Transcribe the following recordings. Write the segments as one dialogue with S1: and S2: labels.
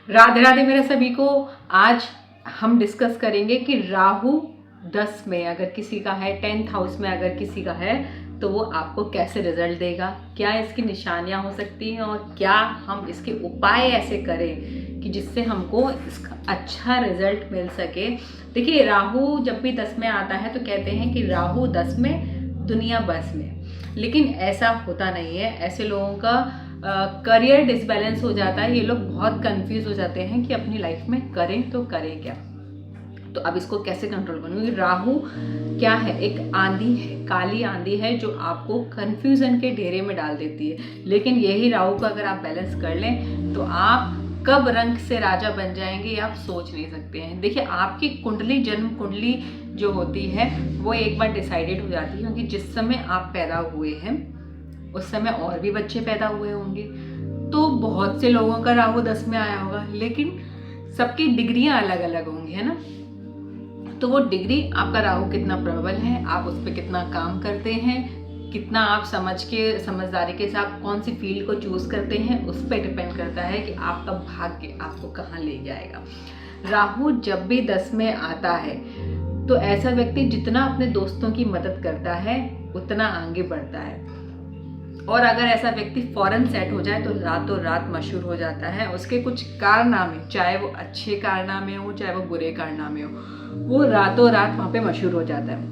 S1: राधे राधे मेरे सभी को। आज हम डिस्कस करेंगे कि राहु 10 में अगर किसी का है, 10th हाउस में अगर किसी का है तो वो आपको कैसे रिजल्ट देगा, क्या इसकी निशानियां हो सकती हैं और क्या हम इसके उपाय ऐसे करें कि जिससे हमको इसका अच्छा रिजल्ट मिल सके। देखिए, राहु जब भी 10 में आता है तो कहते हैं कि राहु 10 में दुनिया बस में, लेकिन ऐसा होता नहीं है। ऐसे लोगों का करियर डिसबैलेंस हो जाता है। ये लोग बहुत कंफ्यूज हो जाते हैं कि अपनी लाइफ में करें तो करें क्या। तो अब इसको कैसे कंट्रोल करूँ, क्योंकि राहु क्या है, एक आंधी है, काली आंधी है जो आपको कंफ्यूजन के घेरे में डाल देती है। लेकिन यही राहु को अगर आप बैलेंस कर लें तो आप कब रंग से राजा बन जाएंगे आप सोच नहीं सकते हैं। देखिए, आपकी कुंडली, जन्म कुंडली जो होती है वो एक बार डिसाइडेड हो जाती है, क्योंकि जिस समय आप पैदा हुए हैं उस समय और भी बच्चे पैदा हुए होंगे। तो बहुत से लोगों का राहु 10 में आया होगा, लेकिन सबकी डिग्रियां अलग अलग होंगी, है ना। तो वो डिग्री, आपका राहु कितना प्रबल है, आप उस पर कितना काम करते हैं, कितना आप समझदारी के साथ कौन सी फील्ड को चूज करते हैं, उस पर डिपेंड करता है कि आपका भाग्य आपको कहाँ ले जाएगा। राहु जब भी 10 में आता है तो ऐसा व्यक्ति जितना अपने दोस्तों की मदद करता है उतना आगे बढ़ता है, और अगर ऐसा व्यक्ति फौरन सेट हो जाए तो रातों रात मशहूर हो जाता है। उसके कुछ कारनामे, चाहे वो अच्छे कारनामे हो चाहे वो बुरे कारनामे हो, वो रातों रात वहाँ पे मशहूर हो जाता है।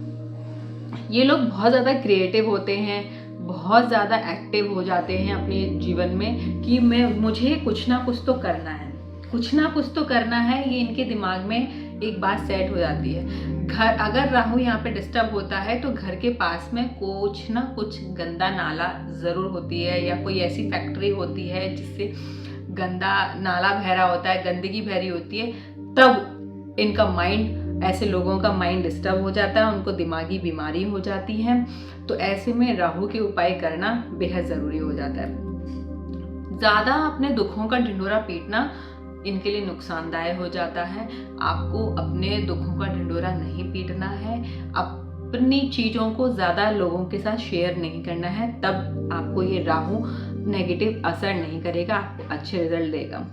S1: ये लोग बहुत ज़्यादा क्रिएटिव होते हैं, बहुत ज़्यादा एक्टिव हो जाते हैं अपने जीवन में कि मुझे कुछ ना कुछ तो करना है, कुछ ना कुछ तो करना है। ये इनके दिमाग में एक बात सेट हो जाती है। घर, अगर राहु यहाँ पे डिस्टर्ब होता है तो घर के पास में कुछ ना कुछ गंदा नाला ज़रूर होती है, या कोई ऐसी फैक्ट्री होती है जिससे गंदा नाला बह रहा होता है, गंदगी बह रही होती है। तब इनका माइंड, ऐसे लोगों का माइंड डिस्टर्ब हो जाता है, उनको दिमागी बीमारी हो जाती है। तो ऐसे में राहु के उपाय करना बेहद ज़रूरी हो जाता है। ज़्यादा अपने दुखों का ढिंढोरा पीटना इनके लिए नुकसानदायक हो जाता है। आपको अपने दुखों का ढिंढोरा नहीं पीटना है, अपनी चीज़ों को ज़्यादा लोगों के साथ शेयर नहीं करना है, तब आपको ये राहु नेगेटिव असर नहीं करेगा, आपको अच्छे रिजल्ट देगा।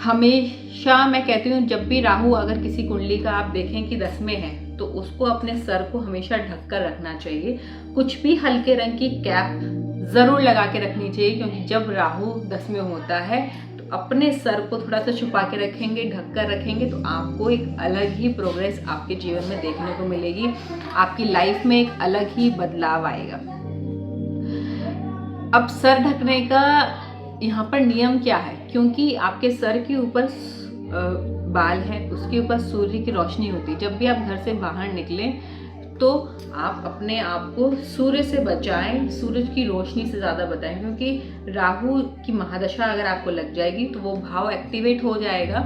S1: हमेशा मैं कहती हूँ, जब भी राहु अगर किसी कुंडली का आप देखें कि 10 में है तो उसको अपने सर को हमेशा ढक कर रखना चाहिए। कुछ भी हल्के रंग की कैप ज़रूर लगा के रखनी चाहिए, क्योंकि जब राहु 10 में होता है अपने सर को थोड़ा सा छुपा के रखेंगे, ढक कर रखेंगे, तो आपको एक अलग ही प्रोग्रेस आपके जीवन में देखने को मिलेगी। आपकी लाइफ में एक अलग ही बदलाव आएगा। अब सर ढकने का यहाँ पर नियम क्या है, क्योंकि आपके सर के ऊपर बाल है, उसके ऊपर सूर्य की रोशनी होती है। जब भी आप घर से बाहर निकलें तो आप अपने आप को सूर्य से बचाएं, सूरज की रोशनी से ज़्यादा बचाएं, क्योंकि राहु की महादशा अगर आपको लग जाएगी तो वो भाव एक्टिवेट हो जाएगा।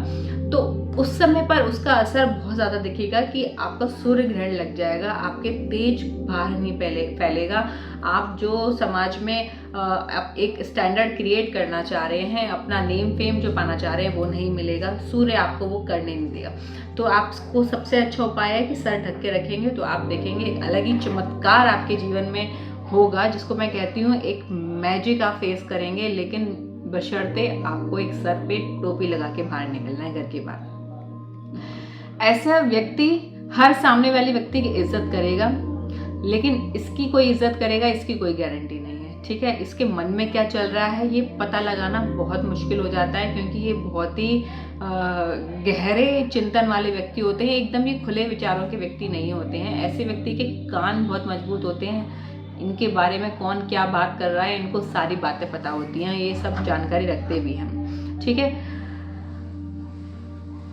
S1: तो उस समय पर उसका असर बहुत ज़्यादा दिखेगा कि आपका सूर्य ग्रहण लग जाएगा, आपके तेज बाहर नहीं फैलेगा। आप जो समाज में एक स्टैंडर्ड क्रिएट करना चाह रहे हैं, अपना नेम फेम जो पाना चाह रहे हैं, वो नहीं मिलेगा, सूर्य आपको वो करने नहीं देगा। तो आपको सबसे अच्छा उपाय है कि सर ढक के रखेंगे तो आप देखेंगे एक अलग ही चमत्कार आपके जीवन में होगा, जिसको मैं कहती हूँ एक मैजिक आप फेस करेंगे। लेकिन बशर्ते आपको एक सर पे टोपी लगा के बाहर निकलना है घर के बाहर। ऐसा व्यक्ति हर सामने वाले व्यक्ति की इज्जत करेगा, लेकिन इसकी कोई इज्जत करेगा इसकी कोई गारंटी नहीं है, ठीक है। इसके मन में क्या चल रहा है ये पता लगाना बहुत मुश्किल हो जाता है, क्योंकि ये बहुत ही गहरे चिंतन वाले व्यक्ति होते हैं, एकदम ये खुले विचारों के व्यक्ति नहीं होते हैं। ऐसे व्यक्ति के कान बहुत मजबूत होते हैं, इनके बारे में कौन क्या बात कर रहा है इनको सारी बातें पता होती हैं, ये सब जानकारी रखते भी हैं, ठीक है।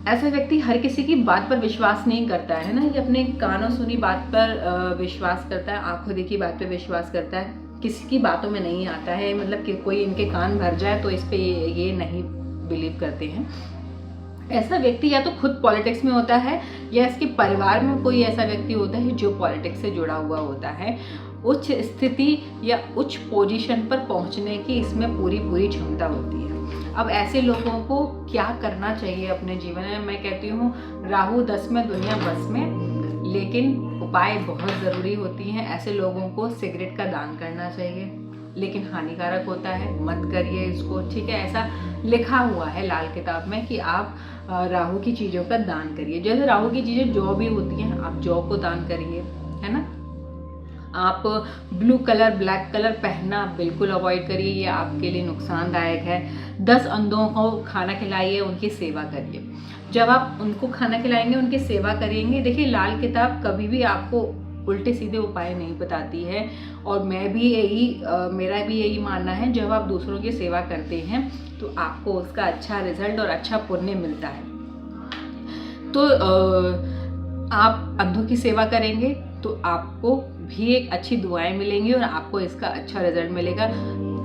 S1: ऐसा व्यक्ति हर किसी की बात पर विश्वास नहीं करता है ना, ये अपने कानों सुनी बात पर विश्वास करता है, आंखों देखी बात पर विश्वास करता है, किसी की बातों में नहीं आता है। मतलब कि कोई इनके कान भर जाए तो इस पे ये नहीं बिलीव करते हैं। ऐसा व्यक्ति या तो खुद पॉलिटिक्स में होता है या इसके परिवार में कोई ऐसा व्यक्ति होता है जो पॉलिटिक्स से जुड़ा हुआ होता है। उच्च स्थिति या उच्च पोजीशन पर पहुंचने की इसमें पूरी क्षमता होती है। अब ऐसे लोगों को क्या करना चाहिए अपने जीवन में, मैं कहती हूँ राहु 10 में दुनिया बस में, लेकिन उपाय बहुत ज़रूरी होती हैं। ऐसे लोगों को सिगरेट का दान करना चाहिए, लेकिन हानिकारक होता है, मत करिए इसको, ठीक है। ऐसा लिखा हुआ है लाल किताब में कि आप राहु की चीज़ों का दान करिए। जैसे राहु की चीज़ें जौ भी होती हैं, आप जौ को दान करिए, है ना। आप ब्लू कलर, ब्लैक कलर पहनना बिल्कुल अवॉइड करिए, ये आपके लिए नुकसानदायक है। 10 अंधों को खाना खिलाइए, उनकी सेवा करिए। जब आप उनको खाना खिलाएंगे, उनकी सेवा करेंगे, देखिए लाल किताब कभी भी आपको उल्टे सीधे उपाय नहीं बताती है। और मैं भी मेरा भी यही मानना है, जब आप दूसरों की सेवा करते हैं तो आपको उसका अच्छा रिजल्ट और अच्छा पुण्य मिलता है। तो आप अंधों की सेवा करेंगे तो आपको भी एक अच्छी दुआएं मिलेंगी और आपको इसका अच्छा रिजल्ट मिलेगा।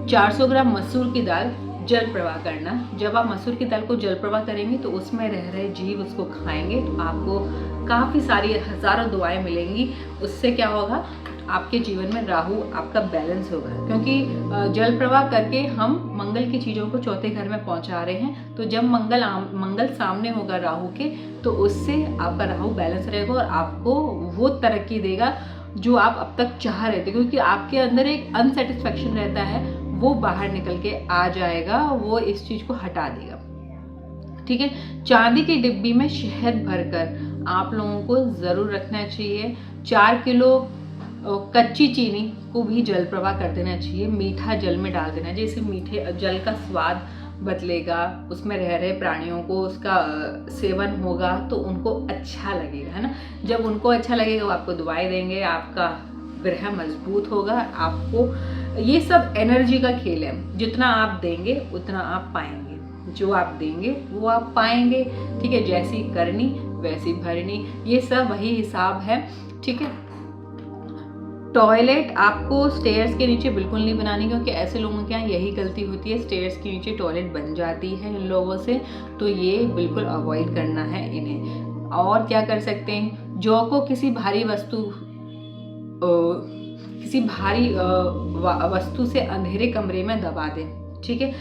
S1: 400 ग्राम मसूर की दाल जल प्रवाह करना। जब आप मसूर की दाल को जल प्रवाह करेंगे तो उसमें रह रहे जीव उसको खाएंगे तो आपको काफ़ी सारी हज़ारों दुआएं मिलेंगी। उससे क्या होगा, आपके जीवन में राहु आपका बैलेंस होगा, क्योंकि जल प्रवाह करके हम मंगल की चीज़ों को चौथे घर में पहुंचा रहे हैं। तो जब मंगल सामने होगा राहु के, तो उससे आपका राहु बैलेंस रहेगा और आपको वो तरक्की देगा जो आप अब तक चाह रहे थे, क्योंकि आपके अंदर एक अनसेटिस्फैक्शन रहता है, वो बाहर निकल के आ जाएगा, वो इस चीज़ को हटा देगा, ठीक है। चांदी की डिब्बी में शहद भरकर आप लोगों को ज़रूर रखना चाहिए। 4 किलो कच्ची चीनी को भी जल प्रवाह कर देना चाहिए, मीठा जल में डाल देना चाहिए। इससे मीठे जल का स्वाद बदलेगा, उसमें रह रहे प्राणियों को उसका सेवन होगा तो उनको अच्छा लगेगा, है ना। जब उनको अच्छा लगेगा वो आपको दुआएं देंगे, आपका ग्रह मजबूत होगा। आपको ये सब एनर्जी का खेल है, जितना आप देंगे उतना आप पाएंगे, जो आप देंगे वो आप पाएंगे, ठीक है। जैसी करनी वैसी भरनी, ये सब वही हिसाब है, ठीक है। टॉयलेट आपको स्टेयर्स के नीचे बिल्कुल नहीं बनानी, क्योंकि ऐसे लोगों के यहाँ यही गलती होती है, स्टेयर्स के नीचे टॉयलेट बन जाती है इन लोगों से, तो ये बिल्कुल अवॉइड करना है इन्हें। और क्या कर सकते हैं, जौ को किसी भारी वस्तु से अंधेरे कमरे में दबा दें, ठीक है।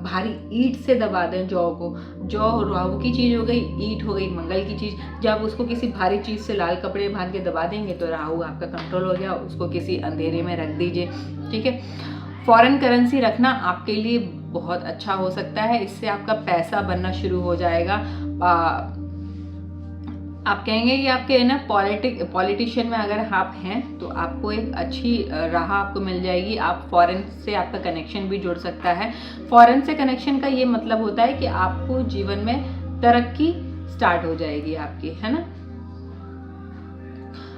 S1: भारी ईंट से दबा दें जौ को। जौ राहु की चीज़ हो गई, ईंट हो गई मंगल की चीज़। जब उसको किसी भारी चीज़ से लाल कपड़े बांध के दबा देंगे तो राहु आपका कंट्रोल हो गया, उसको किसी अंधेरे में रख दीजिए, ठीक है। फॉरेन करेंसी रखना आपके लिए बहुत अच्छा हो सकता है, इससे आपका पैसा बनना शुरू हो जाएगा। आप कहेंगे कि आपके ना पॉलिटिशियन में अगर आप हैं तो आपको एक अच्छी राह आपको मिल जाएगी। आप फॉरेन से आपका कनेक्शन भी जुड़ सकता है। फॉरेन से कनेक्शन का ये मतलब होता है कि आपको जीवन में तरक्की स्टार्ट हो जाएगी आपकी, है ना,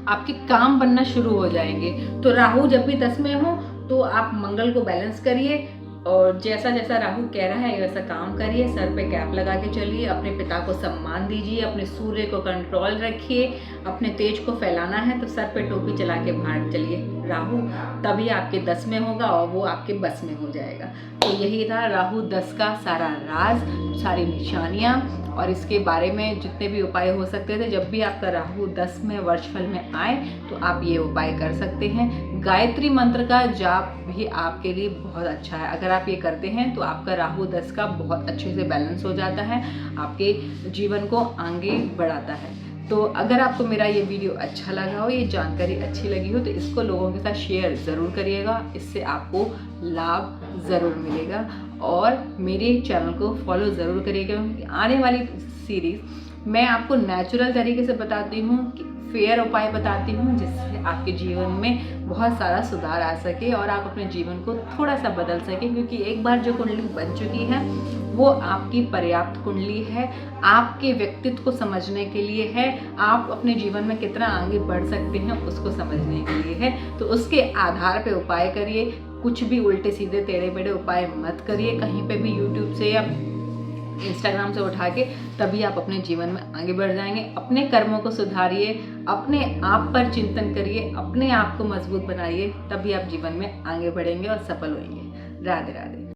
S1: आपके काम बनना शुरू हो जाएंगे। तो राहु जब भी 10 में हो तो आप मंगल को बैलेंस करिए और जैसा जैसा राहु कह रहा है वैसा काम करिए। सर पे कैप लगा के चलिए, अपने पिता को सम्मान दीजिए, अपने सूर्य को कंट्रोल रखिए। अपने तेज को फैलाना है तो सर पे टोपी चला के बाहर चलिए। राहु तभी आपके 10 में होगा और वो आपके बस में हो जाएगा। तो यही था राहु 10 का सारा राज, सारी निशानियाँ और इसके बारे में जितने भी उपाय हो सकते थे। जब भी आपका राहु 10 में वर्षफल में आए तो आप ये उपाय कर सकते हैं। गायत्री मंत्र का जाप भी आपके लिए बहुत अच्छा है। अगर आप ये करते हैं तो आपका राहु 10 का बहुत अच्छे से बैलेंस हो जाता है, आपके जीवन को आगे बढ़ाता है। तो अगर आपको मेरा ये वीडियो अच्छा लगा हो, ये जानकारी अच्छी लगी हो, तो इसको लोगों के साथ शेयर ज़रूर करिएगा, इससे आपको लाभ ज़रूर मिलेगा। और मेरे चैनल को फॉलो ज़रूर करिएगा, क्योंकि आने वाली सीरीज़ मैं आपको नेचुरल तरीके से बताती हूँ, फेयर उपाय बताती हूँ, जिससे आपके जीवन में बहुत सारा सुधार आ सके और आप अपने जीवन को थोड़ा सा बदल सकें। क्योंकि एक बार जो कुंडली बन चुकी है वो आपकी पर्याप्त कुंडली है, आपके व्यक्तित्व को समझने के लिए है, आप अपने जीवन में कितना आगे बढ़ सकते हैं उसको समझने के लिए है। तो उसके आधार पे उपाय करिए, कुछ भी उल्टे सीधे टेढ़े मेढ़े उपाय मत करिए कहीं पे भी यूट्यूब से या इंस्टाग्राम से उठा के, तभी आप अपने जीवन में आगे बढ़ जाएंगे। अपने कर्मों को सुधारिए, अपने आप पर चिंतन करिए, अपने आप को मजबूत बनाइए, तभी आप जीवन में आगे बढ़ेंगे और सफल होंगे। राधे राधे।